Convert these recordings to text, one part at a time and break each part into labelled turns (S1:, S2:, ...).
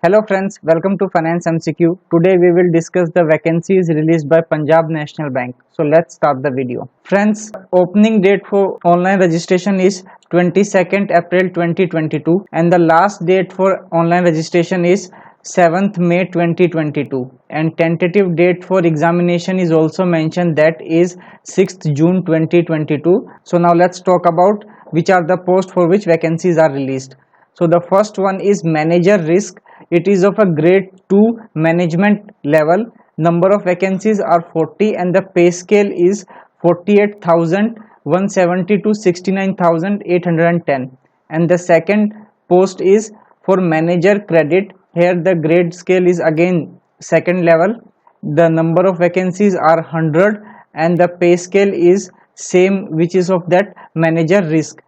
S1: Hello friends, welcome to Finance MCQ. Today we will discuss the vacancies released by Punjab National Bank. So let's start the video. Friends, opening date for online registration is 22nd April 2022 and the last date for online registration is 7th May 2022 and tentative date for examination is also mentioned, that is 6th June 2022. So now let's talk about which are the posts for which vacancies are released. So the first one is manager risk. It is of a grade 2 management level. Number of vacancies are 40 and the pay scale is 48,170 to 69,810. And the second post is for manager credit. Here the grade scale is again second level. The number of vacancies are 100 and the pay scale is same, which is of that manager risk,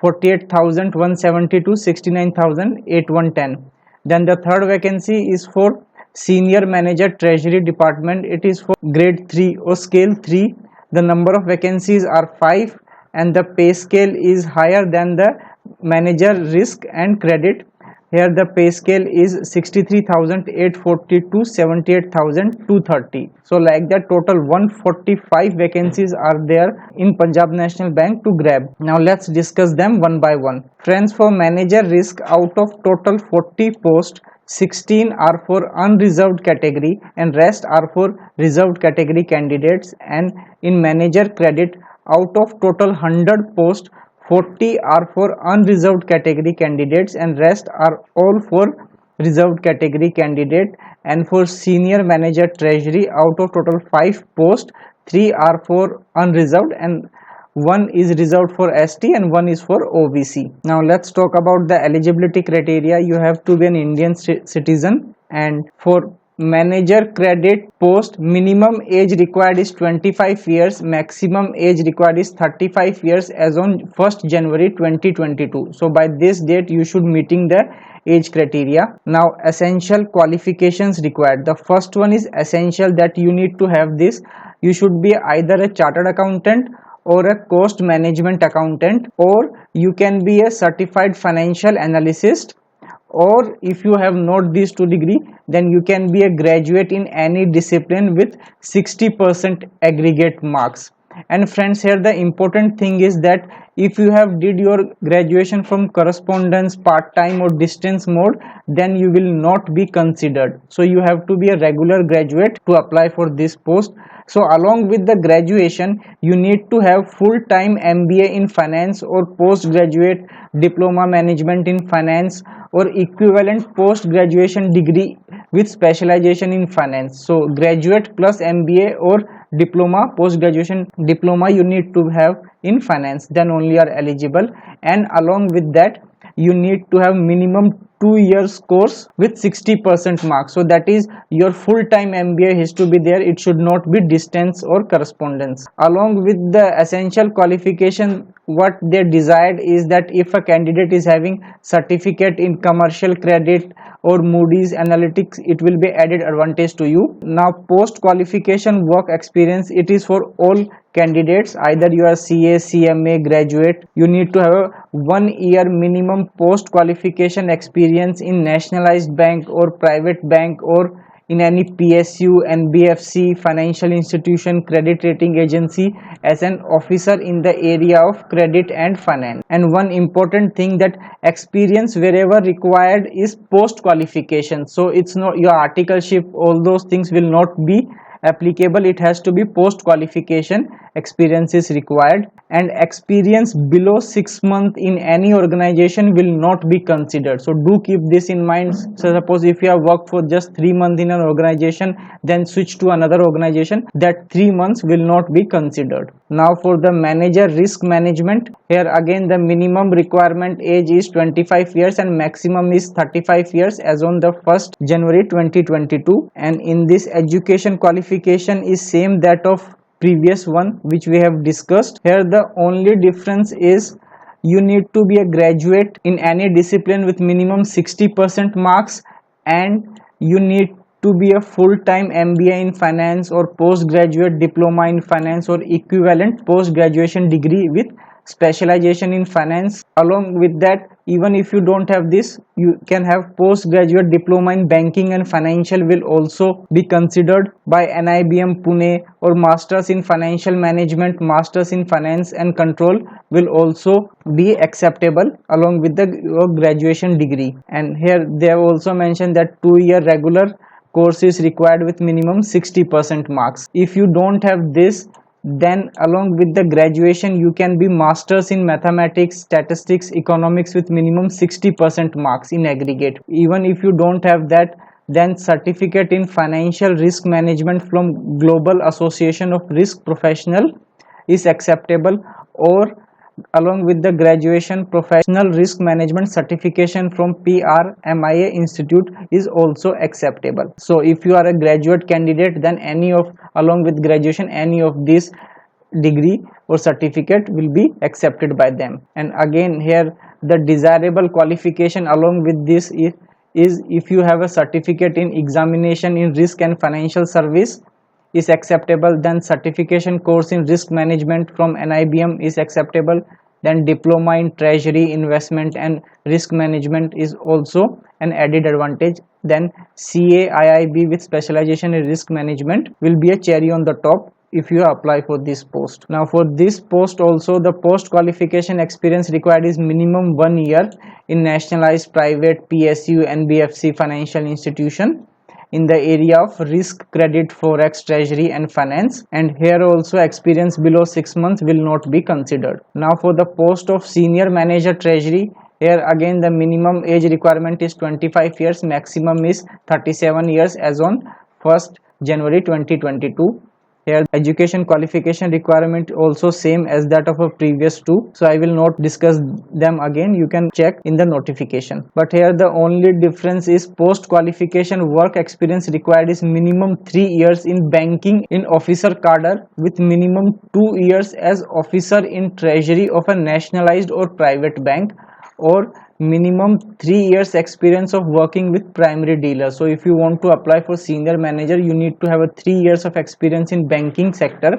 S1: 48,170 to 69,810. Then the third vacancy is for senior manager treasury department. It is for grade 3 or scale 3. The number of vacancies are 5 and the pay scale is higher than the manager risk and credit. Here the pay scale is 63,840 to 78,230. So like that, total 145 vacancies are there in Punjab National Bank to grab. Now let's discuss them one by one. Friends, for manager risk, out of total 40 posts, 16 are for unreserved category and rest are for reserved category candidates. And in manager credit, out of total 100 posts, 40 are for unreserved category candidates and rest are all for reserved category candidate. And for senior manager treasury, out of total 5 posts, 3 are for unreserved and 1 is reserved for ST and 1 is for OBC. Now let's talk about the eligibility criteria. You have to be an Indian citizen, and for manager credit post, minimum age required is 25 years, maximum age required is 35 years as on 1st January 2022. So by this date you should meeting the age criteria. Now essential qualifications required. The first one is essential, that you need to have this. You should be either a chartered accountant or a cost management accountant, or you can be a certified financial analyst, or if you have not these two degree, then you can be a graduate in any discipline with 60% aggregate marks. And friends, here the important thing is that if you have did your graduation from correspondence, part-time or distance mode, then you will not be considered. So you have to be a regular graduate to apply for this post. So along with the graduation, you need to have full-time MBA in finance or postgraduate diploma management in finance or equivalent post-graduation degree with specialization in finance. So graduate plus MBA or diploma, post-graduation diploma you need to have in finance, then only are eligible. And along with that, you need to have minimum 2 years course with 60% marks. So that is your full-time MBA has to be there. It should not be distance or correspondence. Along with the essential qualification, what they desired is that if a candidate is having certificate in commercial credit or Moody's Analytics, it will be added advantage to you. Now post qualification work experience, it is for all candidates. Either you are CA, CMA graduate, you need to have a 1 year minimum post qualification experience in nationalized bank or private bank or in any PSU, NBFC, financial institution, credit rating agency as an officer in the area of credit and finance. And one important thing, that experience wherever required is post qualification. So it's not your articleship, all those things will not be applicable. It has to be post qualification experience is required, and experience below 6 months in any organization will not be considered. So do keep this in mind. So suppose if you have worked for just 3 months in an organization, then switch to another organization, that 3 months will not be considered. Now for the manager risk management, here again the minimum requirement age is 25 years and maximum is 35 years as on the 1st January 2022. And in this education qualification is same that of previous one which we have discussed. Here the only difference is you need to be a graduate in any discipline with minimum 60% marks, and you need to be a full-time MBA in finance or postgraduate diploma in finance or equivalent post-graduation degree with specialization in finance. Along with that, Even if you don't have this, you can have postgraduate diploma in banking and financial will also be considered by NIBM Pune, or masters in financial management, masters in finance and control will also be acceptable along with the your graduation degree. And here they have also mentioned that 2-year regular course is required with minimum 60% marks. If you don't have this, then along with the graduation you can be masters in mathematics, statistics, economics with minimum 60% marks in aggregate. Even if you don't have that, then certificate in financial risk management from Global Association of Risk Professional is acceptable, or along with the graduation professional risk management certification from PRMIA Institute is also acceptable. So if you are a graduate candidate, then any of, along with graduation, any of these degree or certificate will be accepted by them. And again here the desirable qualification along with this is if you have a certificate in examination in risk and financial service is acceptable, then certification course in risk management from NIBM is acceptable, then diploma in treasury, investment and risk management is also an added advantage, then CAIIB with specialization in risk management will be a cherry on the top if you apply for this post. Now for this post also, the post qualification experience required is minimum 1 year in nationalized private PSU NBFC financial institution in the area of risk, credit, forex, treasury and finance, and here also experience below 6 months will not be considered. Now for the post of senior manager treasury, here again the minimum age requirement is 25 years, maximum is 37 years as on 1st January 2022. Here education qualification requirement also same as that of a previous two, so I will not discuss them again, you can check in the notification. But here the only difference is post qualification work experience required is minimum 3 years in banking in officer cadre with minimum 2 years as officer in treasury of a nationalized or private bank, or minimum 3 years experience of working with primary dealer. So if you want to apply for senior manager, you need to have a 3 years of experience in banking sector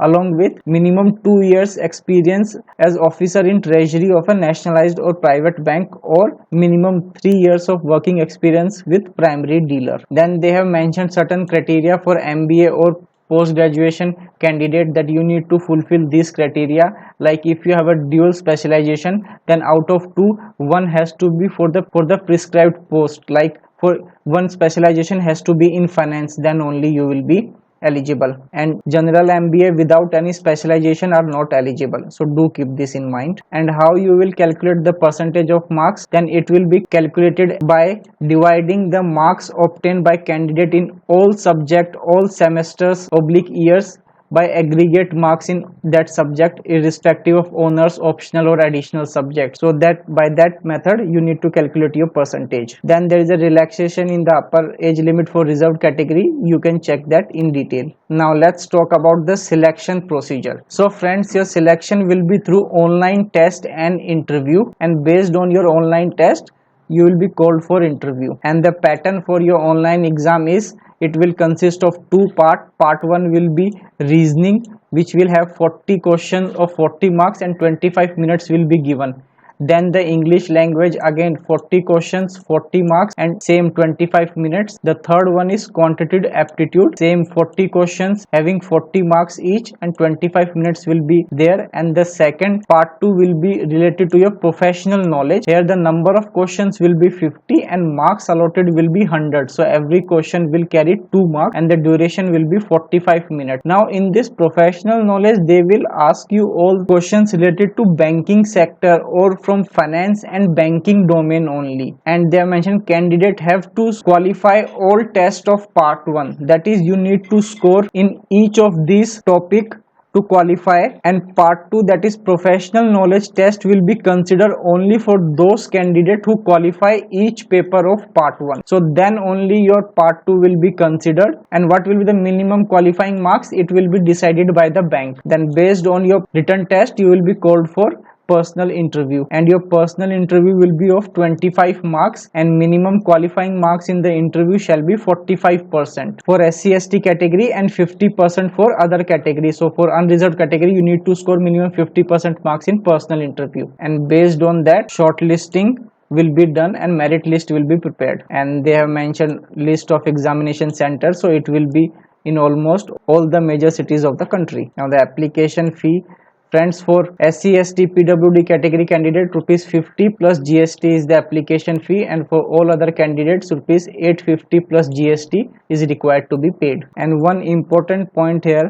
S1: along with minimum 2 years experience as officer in treasury of a nationalized or private bank, or minimum 3 years of working experience with primary dealer. Then they have mentioned certain criteria for MBA or post graduation candidate that you need to fulfill these criteria, like if you have a dual specialization, then out of two, one has to be for the prescribed post, like for one specialization has to be in finance, then only you will be eligible, and general MBA without any specialization are not eligible, so do keep this in mind. And how you will calculate the percentage of marks, then it will be calculated by dividing the marks obtained by candidate in all subject, all semesters / years by aggregate marks in that subject irrespective of honors, optional or additional subject. So that by that method you need to calculate your percentage. Then there is a relaxation in the upper age limit for reserved category, you can check that in detail. Now let's talk about the selection procedure. So friends, your selection will be through online test and interview, and based on your online test you will be called for interview. And the pattern for your online exam is, it will consist of two parts. Part 1 will be reasoning, which will have 40 questions of 40 marks and 25 minutes will be given. Then the English language, again 40 questions, 40 marks and same 25 minutes. The third one is quantitative aptitude, same 40 questions having 40 marks each and 25 minutes will be there. And the second part 2 will be related to your professional knowledge. Here the number of questions will be 50 and marks allotted will be 100. So every question will carry 2 marks and the duration will be 45 minutes. Now in this professional knowledge, they will ask you all questions related to banking sector or from finance and banking domain only. And they have mentioned candidate have to qualify all tests of part 1, that is you need to score in each of these topic to qualify, and part 2, that is professional knowledge test, will be considered only for those candidates who qualify each paper of part 1. So then only your part 2 will be considered, and what will be the minimum qualifying marks, it will be decided by the bank. Then based on your written test you will be called for personal interview, and your personal interview will be of 25 marks, and minimum qualifying marks in the interview shall be 45% for SC/ST category and 50% for other categories. So for unreserved category you need to score minimum 50% marks in personal interview, and based on that shortlisting will be done and merit list will be prepared. And they have mentioned list of examination centers, so it will be in almost all the major cities of the country. Now the application fee, friends, for SC/ST PWD category candidate rupees 50 plus GST is the application fee, and for all other candidates rupees 850 plus GST is required to be paid. And one important point here,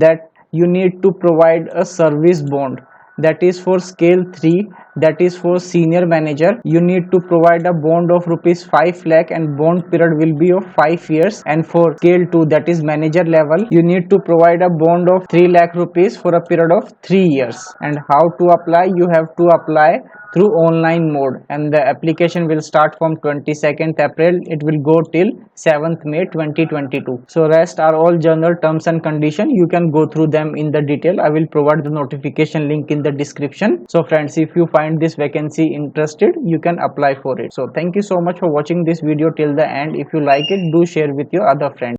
S1: that you need to provide a service bond, that is for scale 3, that is for senior manager. You need to provide a bond of rupees 5 lakh and bond period will be of 5 years. And for scale 2, that is manager level, you need to provide a bond of 3 lakh rupees for a period of 3 years. And how to apply? You have to apply through online mode, and the application will start from 22nd April. It will go till 7th May 2022. So rest are all general terms and condition. You can go through them in the detail. I will provide the notification link in the description. So friends, if you find this vacancy interested, you can apply for it. So thank you so much for watching this video till the end. If you like it, do share with your other friends.